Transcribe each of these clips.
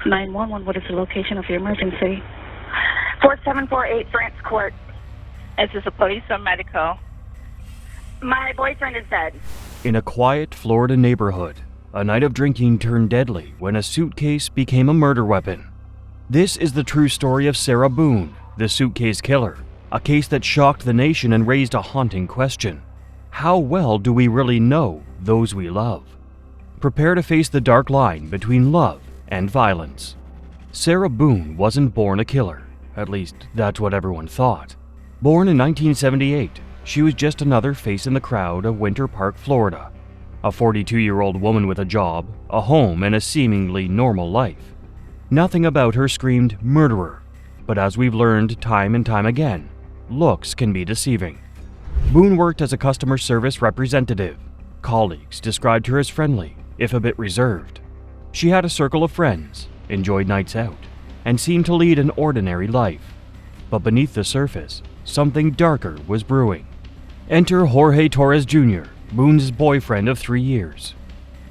911, what is the location of your emergency? 4748 France Court. Is this a police or medical? My boyfriend is dead. In a quiet Florida neighborhood, a night of drinking turned deadly when a suitcase became a murder weapon. This is the true story of Sarah Boone, the suitcase killer, a case that shocked the nation and raised a haunting question. How well do we really know those we love? Prepare to face the dark line between love and violence. Sarah Boone wasn't born a killer. At least, that's what everyone thought. Born in 1978, she was just another face in the crowd of Winter Park, Florida. A 42-year-old woman with a job, a home, and a seemingly normal life. Nothing about her screamed murderer, but as we've learned time and time again, looks can be deceiving. Boone worked as a customer service representative. Colleagues described her as friendly, if a bit reserved. She had a circle of friends, enjoyed nights out, and seemed to lead an ordinary life. But beneath the surface, something darker was brewing. Enter Jorge Torres Jr., Boone's boyfriend of 3 years.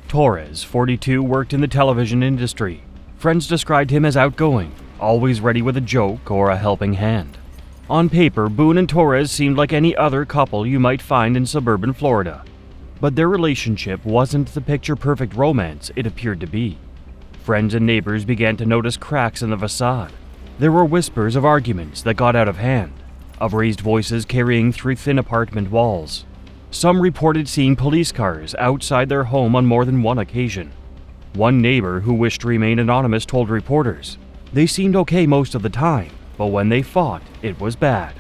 Torres, 42, worked in the television industry. Friends described him as outgoing, always ready with a joke or a helping hand. On paper, Boone and Torres seemed like any other couple you might find in suburban Florida. But their relationship wasn't the picture-perfect romance it appeared to be. Friends and neighbors began to notice cracks in the facade. There were whispers of arguments that got out of hand, of raised voices carrying through thin apartment walls. Some reported seeing police cars outside their home on more than one occasion. One neighbor who wished to remain anonymous told reporters, they seemed okay most of the time, but when they fought, it was bad.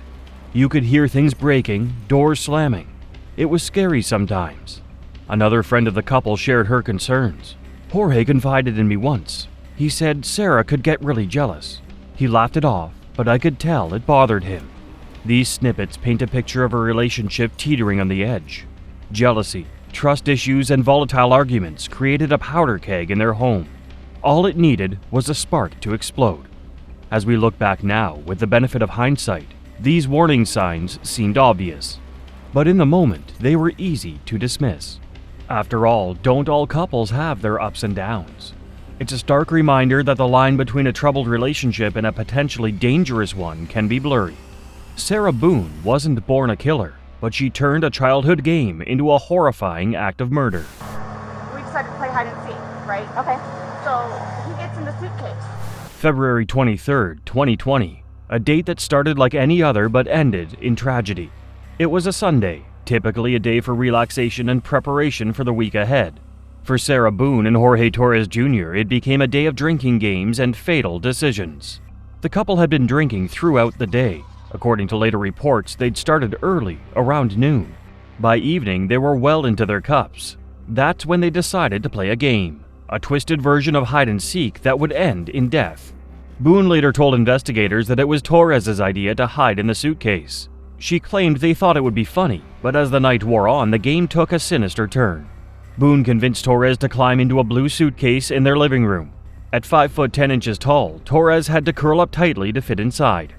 You could hear things breaking, doors slamming. It was scary sometimes. Another friend of the couple shared her concerns. Jorge confided in me once. He said Sarah could get really jealous. He laughed it off, but I could tell it bothered him. These snippets paint a picture of a relationship teetering on the edge. Jealousy, trust issues, and volatile arguments created a powder keg in their home. All it needed was a spark to explode. As we look back now, with the benefit of hindsight, these warning signs seemed obvious. But in the moment, they were easy to dismiss. After all, don't all couples have their ups and downs? It's a stark reminder that the line between a troubled relationship and a potentially dangerous one can be blurry. Sarah Boone wasn't born a killer, but she turned a childhood game into a horrifying act of murder. We decided to play hide and seek, right? Okay. So he gets in the suitcase. February 23rd, 2020, a date that started like any other but ended in tragedy. It was a Sunday, typically a day for relaxation and preparation for the week ahead. For Sarah Boone and Jorge Torres Jr., it became a day of drinking games and fatal decisions. The couple had been drinking throughout the day. According to later reports, they'd started early, around noon. By evening, they were well into their cups. That's when they decided to play a game, a twisted version of hide and seek that would end in death. Boone later told investigators that it was Torres's idea to hide in the suitcase. She claimed they thought it would be funny, but as the night wore on, the game took a sinister turn. Boone convinced Torres to climb into a blue suitcase in their living room. At 5 foot 10 inches tall, Torres had to curl up tightly to fit inside.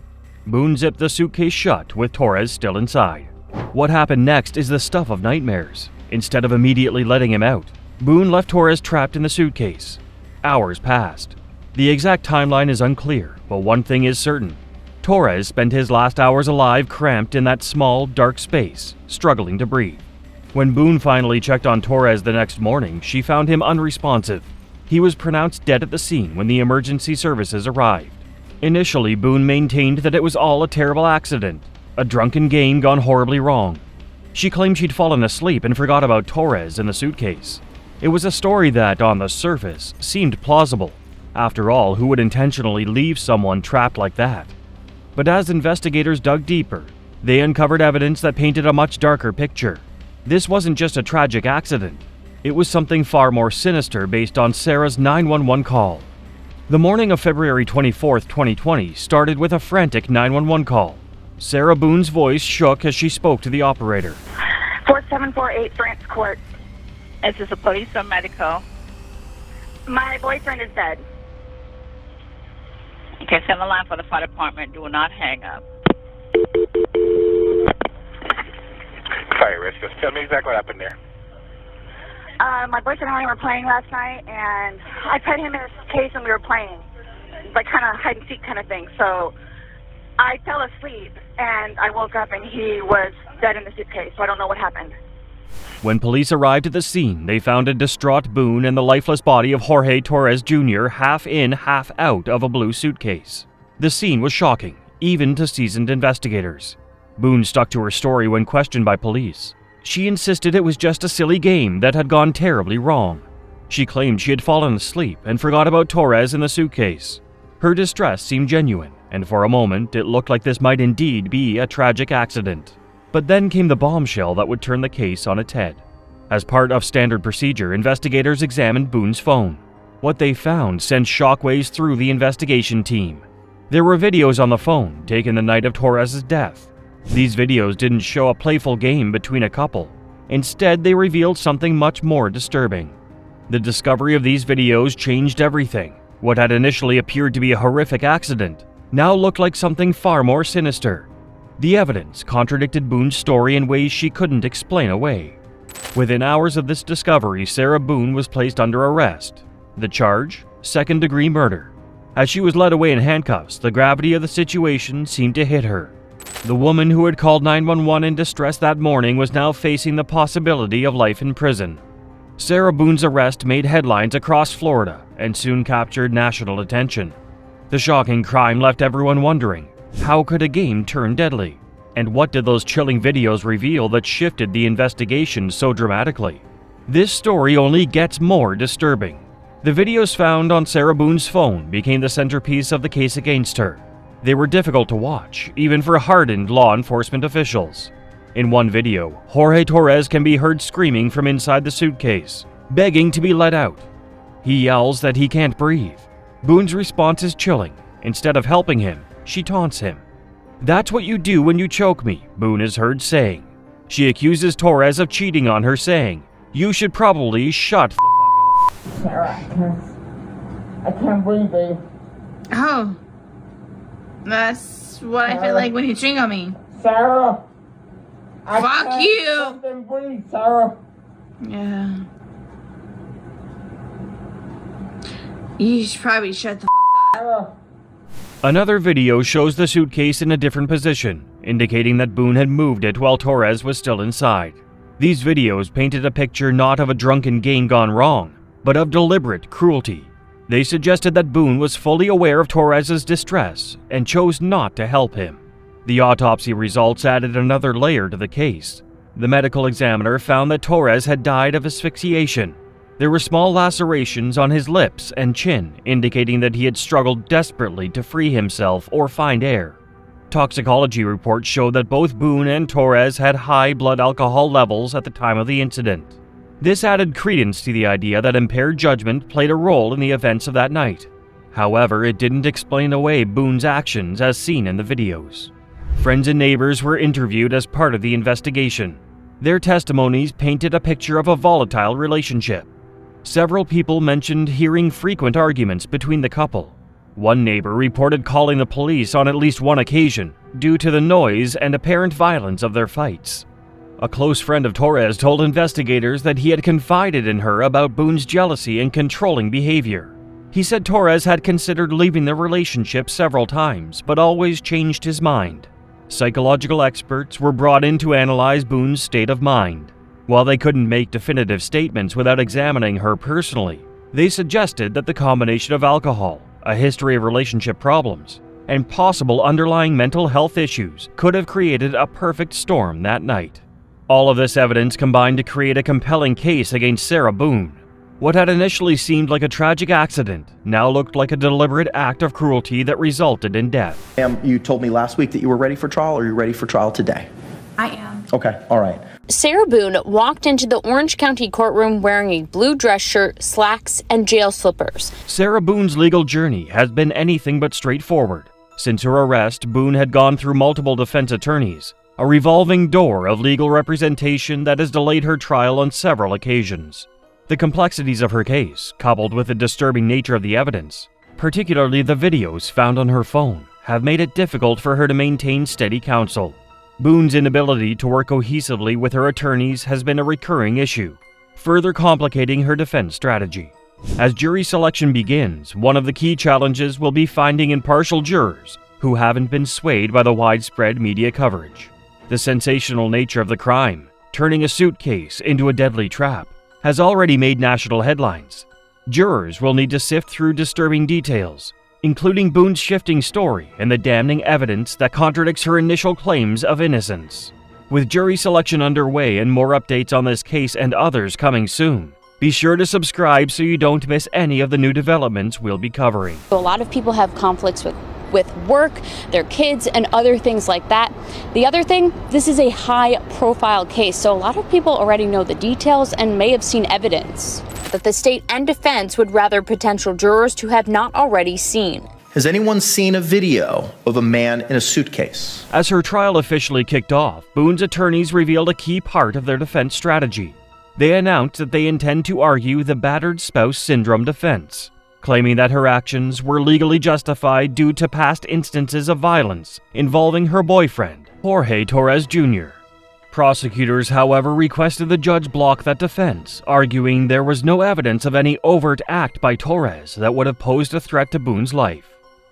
Boone zipped the suitcase shut with Torres still inside. What happened next is the stuff of nightmares. Instead of immediately letting him out, Boone left Torres trapped in the suitcase. Hours passed. The exact timeline is unclear, but one thing is certain. Torres spent his last hours alive cramped in that small, dark space, struggling to breathe. When Boone finally checked on Torres the next morning, she found him unresponsive. He was pronounced dead at the scene when the emergency services arrived. Initially, Boone maintained that it was all a terrible accident, a drunken game gone horribly wrong. She claimed she'd fallen asleep and forgot about Torres in the suitcase. It was a story that, on the surface, seemed plausible. After all, who would intentionally leave someone trapped like that? But as investigators dug deeper, they uncovered evidence that painted a much darker picture. This wasn't just a tragic accident. It was something far more sinister based on Sarah's 911 call. The morning of February 24th, 2020 started with a frantic 911 call. Sarah Boone's voice shook as she spoke to the operator. 4748 France Court. Is this a police or medical? My boyfriend is dead. Okay, send the line for the fire department. Do not hang up. Fire risk. Just tell me exactly what happened there. My boyfriend and I were playing last night, and I put him in his case and we were playing, like kind of hide and seek kind of thing. So I fell asleep, and I woke up, and he was dead in the suitcase, so I don't know what happened. When police arrived at the scene, they found a distraught Boone and the lifeless body of Jorge Torres Jr. half in, half out of a blue suitcase. The scene was shocking, even to seasoned investigators. Boone stuck to her story when questioned by police. She insisted it was just a silly game that had gone terribly wrong. She claimed she had fallen asleep and forgot about Torres in the suitcase. Her distress seemed genuine, and for a moment it looked like this might indeed be a tragic accident. But then came the bombshell that would turn the case on its head. As part of standard procedure, investigators examined Boone's phone. What they found sent shockwaves through the investigation team. There were videos on the phone taken the night of Torres' death. These videos didn't show a playful game between a couple. Instead, they revealed something much more disturbing. The discovery of these videos changed everything. What had initially appeared to be a horrific accident now looked like something far more sinister. The evidence contradicted Boone's story in ways she couldn't explain away. Within hours of this discovery, Sarah Boone was placed under arrest. The charge? Second-degree murder. As she was led away in handcuffs, the gravity of the situation seemed to hit her. The woman who had called 911 in distress that morning was now facing the possibility of life in prison. Sarah Boone's arrest made headlines across Florida and soon captured national attention. The shocking crime left everyone wondering, how could a game turn deadly? And what did those chilling videos reveal that shifted the investigation so dramatically? This story only gets more disturbing. The videos found on Sarah Boone's phone became the centerpiece of the case against her. They were difficult to watch, even for hardened law enforcement officials. In one video, Jorge Torres can be heard screaming from inside the suitcase, begging to be let out. He yells that he can't breathe. Boone's response is chilling. Instead of helping him, she taunts him. "That's what you do when you choke me," Boone is heard saying. She accuses Torres of cheating on her, saying, "You should probably shut the fuck up." Sarah, I can't breathe, babe. Oh. That's what I feel like when you drink on me. Sarah! Fuck you! Fucking breathe, Sarah! Yeah. You should probably shut the fuck up. Sarah! Another video shows the suitcase in a different position, indicating that Boone had moved it while Torres was still inside. These videos painted a picture not of a drunken game gone wrong, but of deliberate cruelty. They suggested that Boone was fully aware of Torres' distress and chose not to help him. The autopsy results added another layer to the case. The medical examiner found that Torres had died of asphyxiation. There were small lacerations on his lips and chin, indicating that he had struggled desperately to free himself or find air. Toxicology reports showed that both Boone and Torres had high blood alcohol levels at the time of the incident. This added credence to the idea that impaired judgment played a role in the events of that night. However, it didn't explain away Boone's actions as seen in the videos. Friends and neighbors were interviewed as part of the investigation. Their testimonies painted a picture of a volatile relationship. Several people mentioned hearing frequent arguments between the couple. One neighbor reported calling the police on at least one occasion due to the noise and apparent violence of their fights. A close friend of Torres told investigators that he had confided in her about Boone's jealousy and controlling behavior. He said Torres had considered leaving the relationship several times, but always changed his mind. Psychological experts were brought in to analyze Boone's state of mind. While they couldn't make definitive statements without examining her personally, they suggested that the combination of alcohol, a history of relationship problems, and possible underlying mental health issues could have created a perfect storm that night. All of this evidence combined to create a compelling case against Sarah Boone. What had initially seemed like a tragic accident now looked like a deliberate act of cruelty that resulted in death. You told me last week that you were ready for trial. Are you ready for trial today? I am. Okay, all right. Sarah Boone walked into the Orange County courtroom wearing a blue dress shirt, slacks, and jail slippers. Sarah Boone's legal journey has been anything but straightforward. Since her arrest, Boone had gone through multiple defense attorneys, a revolving door of legal representation that has delayed her trial on several occasions. The complexities of her case, coupled with the disturbing nature of the evidence, particularly the videos found on her phone, have made it difficult for her to maintain steady counsel. Boone's inability to work cohesively with her attorneys has been a recurring issue. further complicating her defense strategy. As jury selection begins, one of the key challenges will be finding impartial jurors who haven't been swayed by the widespread media coverage. The sensational nature of the crime, turning a suitcase into a deadly trap, has already made national headlines. Jurors will need to sift through disturbing details, including Boone's shifting story and the damning evidence that contradicts her initial claims of innocence. With jury selection underway and more updates on this case and others coming soon, be sure to subscribe so you don't miss any of the new developments we'll be covering. A lot of people have conflicts with work, their kids, and other things like that. The other thing, this is a high-profile case, so a lot of people already know the details and may have seen evidence that the state and defense would rather potential jurors to have not already seen. Has anyone seen a video of a man in a suitcase? As her trial officially kicked off, Boone's attorneys revealed a key part of their defense strategy. They announced that they intend to argue the battered spouse syndrome defense, claiming that her actions were legally justified due to past instances of violence involving her boyfriend, Jorge Torres Jr. Prosecutors, however, requested the judge block that defense, arguing there was no evidence of any overt act by Torres that would have posed a threat to Boone's life.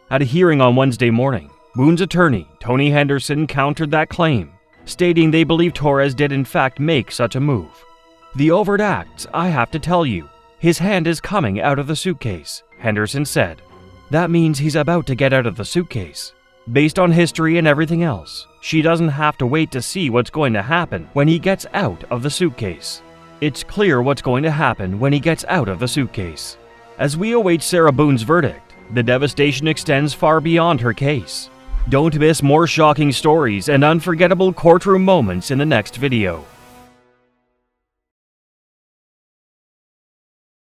At a hearing on Wednesday morning, Boone's attorney, Tony Henderson, countered that claim, stating they believe Torres did in fact make such a move. "The overt acts, I have to tell you, his hand is coming out of the suitcase," Henderson said. "That means he's about to get out of the suitcase. Based on history and everything else, she doesn't have to wait to see what's going to happen when he gets out of the suitcase. It's clear what's going to happen when he gets out of the suitcase." As we await Sarah Boone's verdict, the devastation extends far beyond her case. Don't miss more shocking stories and unforgettable courtroom moments in the next video.